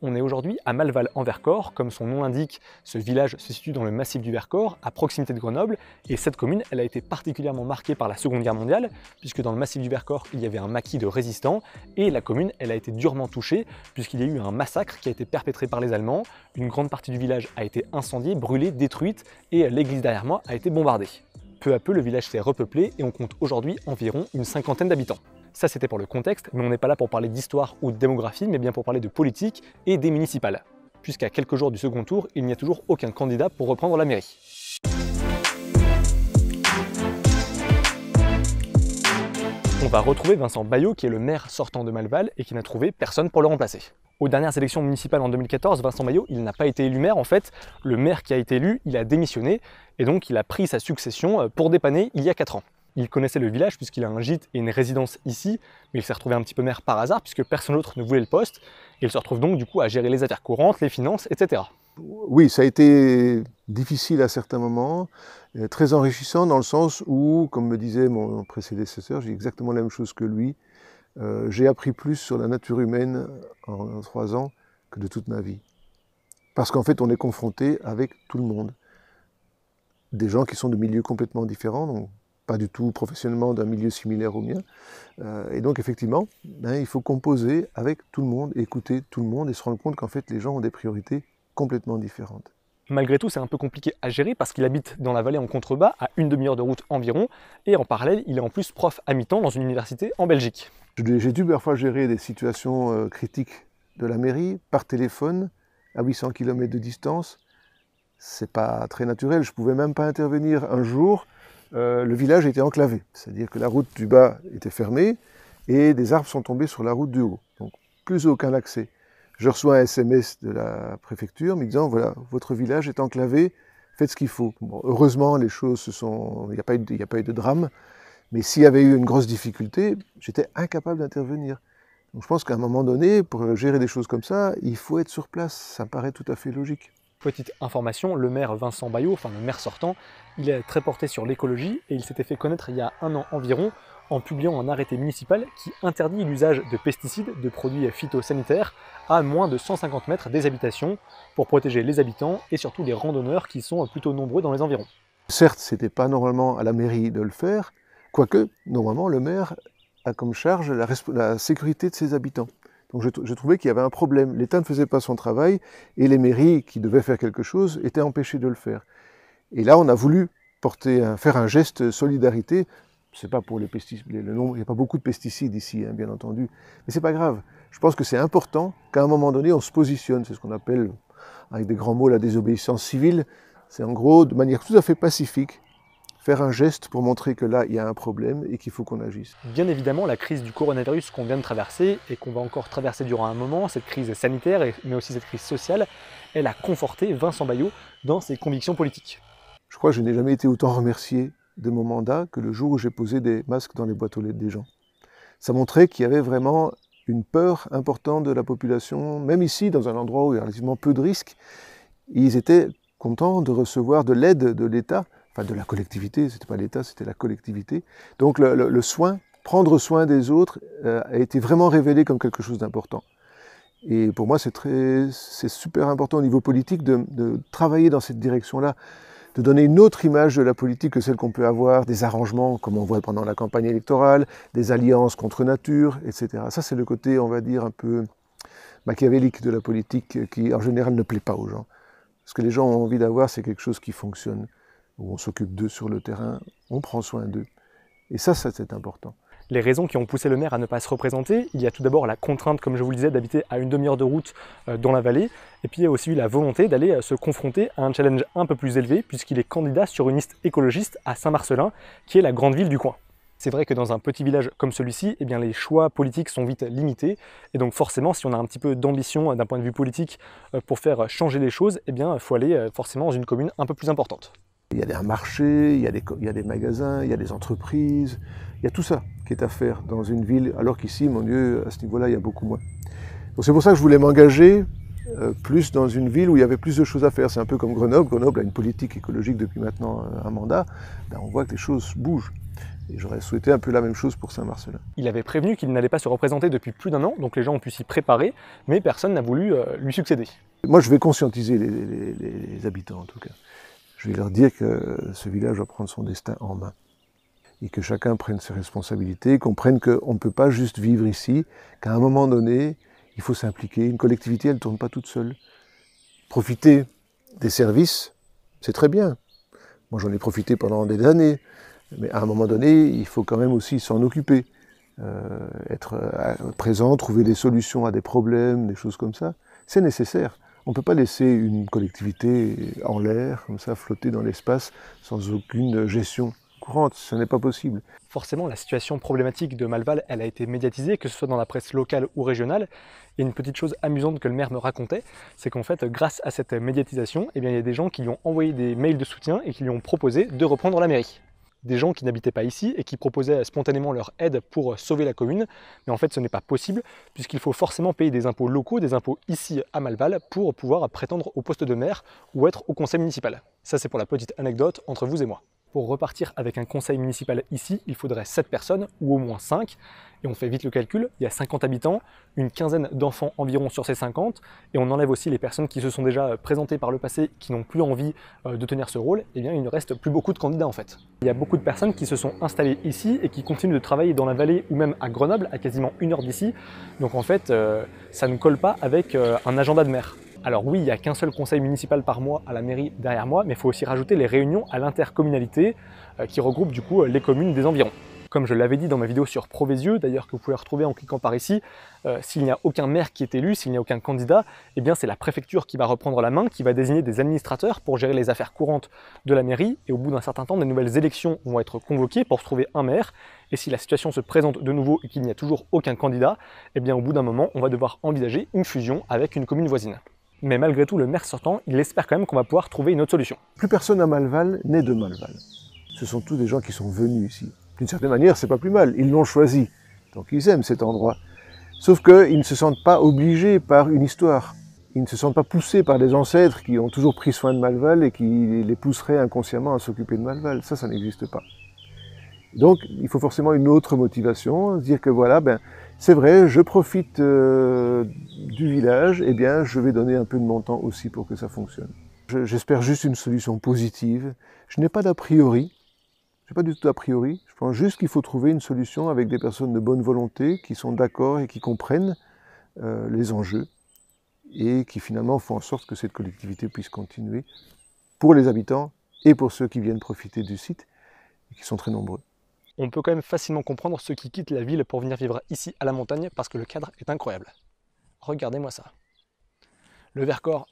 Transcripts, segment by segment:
On est aujourd'hui à Malval en Vercors. Comme son nom l'indique, ce village se situe dans le massif du Vercors, à proximité de Grenoble, et cette commune, elle a été particulièrement marquée par la Seconde Guerre mondiale, puisque dans le massif du Vercors, il y avait un maquis de résistants, et la commune, elle a été durement touchée, puisqu'il y a eu un massacre qui a été perpétré par les Allemands. Une grande partie du village a été incendiée, brûlée, détruite, et l'église derrière moi a été bombardée. Peu à peu, le village s'est repeuplé et on compte aujourd'hui environ une cinquantaine d'habitants. Ça, c'était pour le contexte, mais on n'est pas là pour parler d'histoire ou de démographie, mais bien pour parler de politique et des municipales. Puisqu'à quelques jours du second tour, il n'y a toujours aucun candidat pour reprendre la mairie. On va retrouver Vincent Baillot, qui est le maire sortant de Malval et qui n'a trouvé personne pour le remplacer. Aux dernières élections municipales en 2014, Vincent Baillot, il n'a pas été élu maire. En fait, le maire qui a été élu, il a démissionné et donc il a pris sa succession pour dépanner il y a 4 ans. Il connaissait le village puisqu'il a un gîte et une résidence ici, mais il s'est retrouvé un petit peu maire par hasard puisque personne d'autre ne voulait le poste. Et il se retrouve donc du coup à gérer les affaires courantes, les finances, etc. Oui, ça a été difficile à certains moments, très enrichissant dans le sens où, comme me disait mon prédécesseur, j'ai exactement la même chose que lui, j'ai appris plus sur la nature humaine en 3 ans que de toute ma vie. Parce qu'en fait, on est confronté avec tout le monde. Des gens qui sont de milieux complètement différents, donc pas du tout professionnellement d'un milieu similaire au mien. Et donc effectivement, il faut composer avec tout le monde, écouter tout le monde et se rendre compte qu'en fait les gens ont des priorités complètement différentes. Malgré tout, c'est un peu compliqué à gérer parce qu'il habite dans la vallée en contrebas, à une demi-heure de route environ, et en parallèle, il est en plus prof à mi-temps dans une université en Belgique. J'ai dû parfois gérer des situations critiques de la mairie par téléphone, à 800 km de distance. C'est pas très naturel, je pouvais même pas intervenir un jour. Le village était enclavé, c'est-à-dire que la route du bas était fermée et des arbres sont tombés sur la route du haut, donc plus aucun accès. Je reçois un SMS de la préfecture me disant voilà, votre village est enclavé, faites ce qu'il faut. Bon, heureusement, les choses il n'y a pas eu de drame, mais s'il y avait eu une grosse difficulté, j'étais incapable d'intervenir. Donc je pense qu'à un moment donné, pour gérer des choses comme ça, il faut être sur place, ça me paraît tout à fait logique. Petite information, le maire Vincent Baillot, enfin le maire sortant, il est très porté sur l'écologie et il s'était fait connaître il y a 1 an environ en publiant un arrêté municipal qui interdit l'usage de pesticides, de produits phytosanitaires à moins de 150 mètres des habitations pour protéger les habitants et surtout les randonneurs qui sont plutôt nombreux dans les environs. Certes, ce n'était pas normalement à la mairie de le faire, quoique normalement le maire a comme charge la sécurité de ses habitants. Donc je trouvais qu'il y avait un problème. L'État ne faisait pas son travail et les mairies qui devaient faire quelque chose étaient empêchées de le faire. Et là, on a voulu faire un geste solidarité. C'est pas pour les pesticides, il n'y a pas beaucoup de pesticides ici, hein, bien entendu, mais c'est pas grave. Je pense que c'est important qu'à un moment donné, on se positionne. C'est ce qu'on appelle, avec des grands mots, la désobéissance civile. C'est en gros, de manière tout à fait pacifique, faire un geste pour montrer que là, il y a un problème et qu'il faut qu'on agisse. Bien évidemment, la crise du coronavirus qu'on vient de traverser et qu'on va encore traverser durant un moment, cette crise sanitaire, mais aussi cette crise sociale, elle a conforté Vincent Baillot dans ses convictions politiques. Je crois que je n'ai jamais été autant remercié de mon mandat que le jour où j'ai posé des masques dans les boîtes aux lettres des gens. Ça montrait qu'il y avait vraiment une peur importante de la population, même ici, dans un endroit où il y a relativement peu de risques. Ils étaient contents de recevoir de l'aide de l'État, enfin de la collectivité, c'était pas l'État, c'était la collectivité. Donc le soin, prendre soin des autres, a été vraiment révélé comme quelque chose d'important. Et pour moi, c'est super important au niveau politique de travailler dans cette direction-là, de donner une autre image de la politique que celle qu'on peut avoir, des arrangements, comme on voit pendant la campagne électorale, des alliances contre nature, etc. Ça, c'est le côté, on va dire, un peu machiavélique de la politique qui, en général, ne plaît pas aux gens. Ce que les gens ont envie d'avoir, c'est quelque chose qui fonctionne, où on s'occupe d'eux sur le terrain, on prend soin d'eux. Et ça, c'est important. Les raisons qui ont poussé le maire à ne pas se représenter, il y a tout d'abord la contrainte, comme je vous le disais, d'habiter à une demi-heure de route dans la vallée, et puis il y a aussi eu la volonté d'aller se confronter à un challenge un peu plus élevé, puisqu'il est candidat sur une liste écologiste à Saint-Marcellin, qui est la grande ville du coin. C'est vrai que dans un petit village comme celui-ci, eh bien, les choix politiques sont vite limités, et donc forcément, si on a un petit peu d'ambition d'un point de vue politique pour faire changer les choses, eh bien, il faut aller forcément dans une commune un peu plus importante. Il y a un marché, il y a des magasins, il y a des entreprises, il y a tout ça qui est à faire dans une ville, alors qu'ici, mon Dieu, à ce niveau-là, il y a beaucoup moins. Donc c'est pour ça que je voulais m'engager plus dans une ville où il y avait plus de choses à faire. C'est un peu comme Grenoble. Grenoble a une politique écologique depuis maintenant un mandat. Ben, on voit que les choses bougent. Et j'aurais souhaité un peu la même chose pour Saint-Marcellin. Il avait prévenu qu'il n'allait pas se représenter depuis plus d'1 an, donc les gens ont pu s'y préparer, mais personne n'a voulu lui succéder. Moi, je vais conscientiser les habitants, en tout cas. Je vais leur dire que ce village doit prendre son destin en main. Et que chacun prenne ses responsabilités, comprenne qu'on ne peut pas juste vivre ici, qu'à un moment donné, il faut s'impliquer. Une collectivité, elle ne tourne pas toute seule. Profiter des services, c'est très bien. Moi, j'en ai profité pendant des années. Mais à un moment donné, il faut quand même aussi s'en occuper. Être présent, trouver des solutions à des problèmes, des choses comme ça. C'est nécessaire. On ne peut pas laisser une collectivité en l'air, comme ça, flotter dans l'espace, sans aucune gestion courante. Ce n'est pas possible. Forcément, la situation problématique de Malval, elle a été médiatisée, que ce soit dans la presse locale ou régionale. Et une petite chose amusante que le maire me racontait, c'est qu'en fait, grâce à cette médiatisation, eh bien, il y a des gens qui lui ont envoyé des mails de soutien et qui lui ont proposé de reprendre la mairie. Des gens qui n'habitaient pas ici et qui proposaient spontanément leur aide pour sauver la commune. Mais en fait, ce n'est pas possible puisqu'il faut forcément payer des impôts locaux, des impôts ici à Malval pour pouvoir prétendre au poste de maire ou être au conseil municipal. Ça, c'est pour la petite anecdote entre vous et moi. Pour repartir avec un conseil municipal ici, il faudrait 7 personnes ou au moins 5. Et on fait vite le calcul, il y a 50 habitants, une quinzaine d'enfants environ sur ces 50, et on enlève aussi les personnes qui se sont déjà présentées par le passé, qui n'ont plus envie de tenir ce rôle, et bien il ne reste plus beaucoup de candidats en fait. Il y a beaucoup de personnes qui se sont installées ici et qui continuent de travailler dans la vallée ou même à Grenoble, à quasiment 1 heure d'ici, donc en fait ça ne colle pas avec un agenda de maire. Alors oui, il n'y a qu'un seul conseil municipal par mois à la mairie derrière moi, mais il faut aussi rajouter les réunions à l'intercommunalité qui regroupent du coup les communes des environs. Comme je l'avais dit dans ma vidéo sur Provézieux, d'ailleurs que vous pouvez retrouver en cliquant par ici, s'il n'y a aucun maire qui est élu, s'il n'y a aucun candidat, eh bien c'est la préfecture qui va reprendre la main, qui va désigner des administrateurs pour gérer les affaires courantes de la mairie, et au bout d'un certain temps, des nouvelles élections vont être convoquées pour trouver un maire, et si la situation se présente de nouveau et qu'il n'y a toujours aucun candidat, eh bien au bout d'un moment, on va devoir envisager une fusion avec une commune voisine. Mais malgré tout, le maire sortant, il espère quand même qu'on va pouvoir trouver une autre solution. Plus personne à Malval n'est de Malval. Ce sont tous des gens qui sont venus ici. D'une certaine manière, c'est pas plus mal. Ils l'ont choisi. Donc ils aiment cet endroit. Sauf qu'ils ne se sentent pas obligés par une histoire. Ils ne se sentent pas poussés par des ancêtres qui ont toujours pris soin de Malval et qui les pousseraient inconsciemment à s'occuper de Malval. Ça n'existe pas. Donc il faut forcément une autre motivation, dire que voilà, c'est vrai, je profite du village, et bien je vais donner un peu de mon temps aussi pour que ça fonctionne. J'espère juste une solution positive. Je n'ai pas d'a priori. Je n'ai pas du tout d'a priori. Je pense juste qu'il faut trouver une solution avec des personnes de bonne volonté, qui sont d'accord et qui comprennent les enjeux, et qui finalement font en sorte que cette collectivité puisse continuer pour les habitants et pour ceux qui viennent profiter du site, et qui sont très nombreux. On peut quand même facilement comprendre ceux qui quittent la ville pour venir vivre ici à la montagne parce que le cadre est incroyable. Regardez-moi ça. Le Vercors.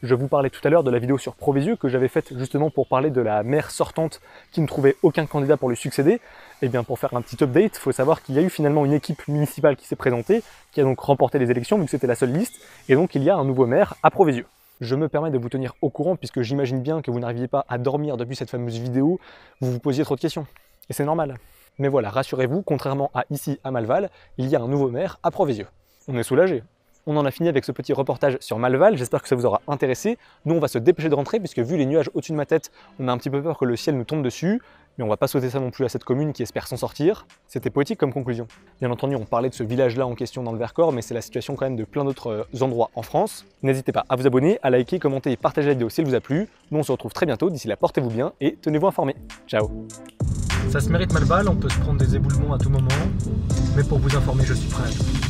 Je vous parlais tout à l'heure de la vidéo sur Provézieux que j'avais faite justement pour parler de la maire sortante qui ne trouvait aucun candidat pour lui succéder. Et bien pour faire un petit update, il faut savoir qu'il y a eu finalement une équipe municipale qui s'est présentée, qui a donc remporté les élections vu que c'était la seule liste, et donc il y a un nouveau maire à Provézieux. Je me permets de vous tenir au courant puisque j'imagine bien que vous n'arriviez pas à dormir depuis cette fameuse vidéo, vous vous posiez trop de questions. Et c'est normal. Mais voilà, rassurez-vous, contrairement à ici à Malval, il y a un nouveau maire à Provézieux. On est soulagé. On en a fini avec ce petit reportage sur Malval, j'espère que ça vous aura intéressé. Nous on va se dépêcher de rentrer puisque vu les nuages au-dessus de ma tête, on a un petit peu peur que le ciel nous tombe dessus. Mais on va pas souhaiter ça non plus à cette commune qui espère s'en sortir. C'était poétique comme conclusion. Bien entendu, on parlait de ce village-là en question dans le Vercors, mais c'est la situation quand même de plein d'autres endroits en France. N'hésitez pas à vous abonner, à liker, commenter et partager la vidéo si elle vous a plu. Nous on se retrouve très bientôt, d'ici là portez-vous bien et tenez-vous informés. Ciao. Ça se mérite Malval, on peut se prendre des éboulements à tout moment, mais pour vous informer, je suis prêt à tout.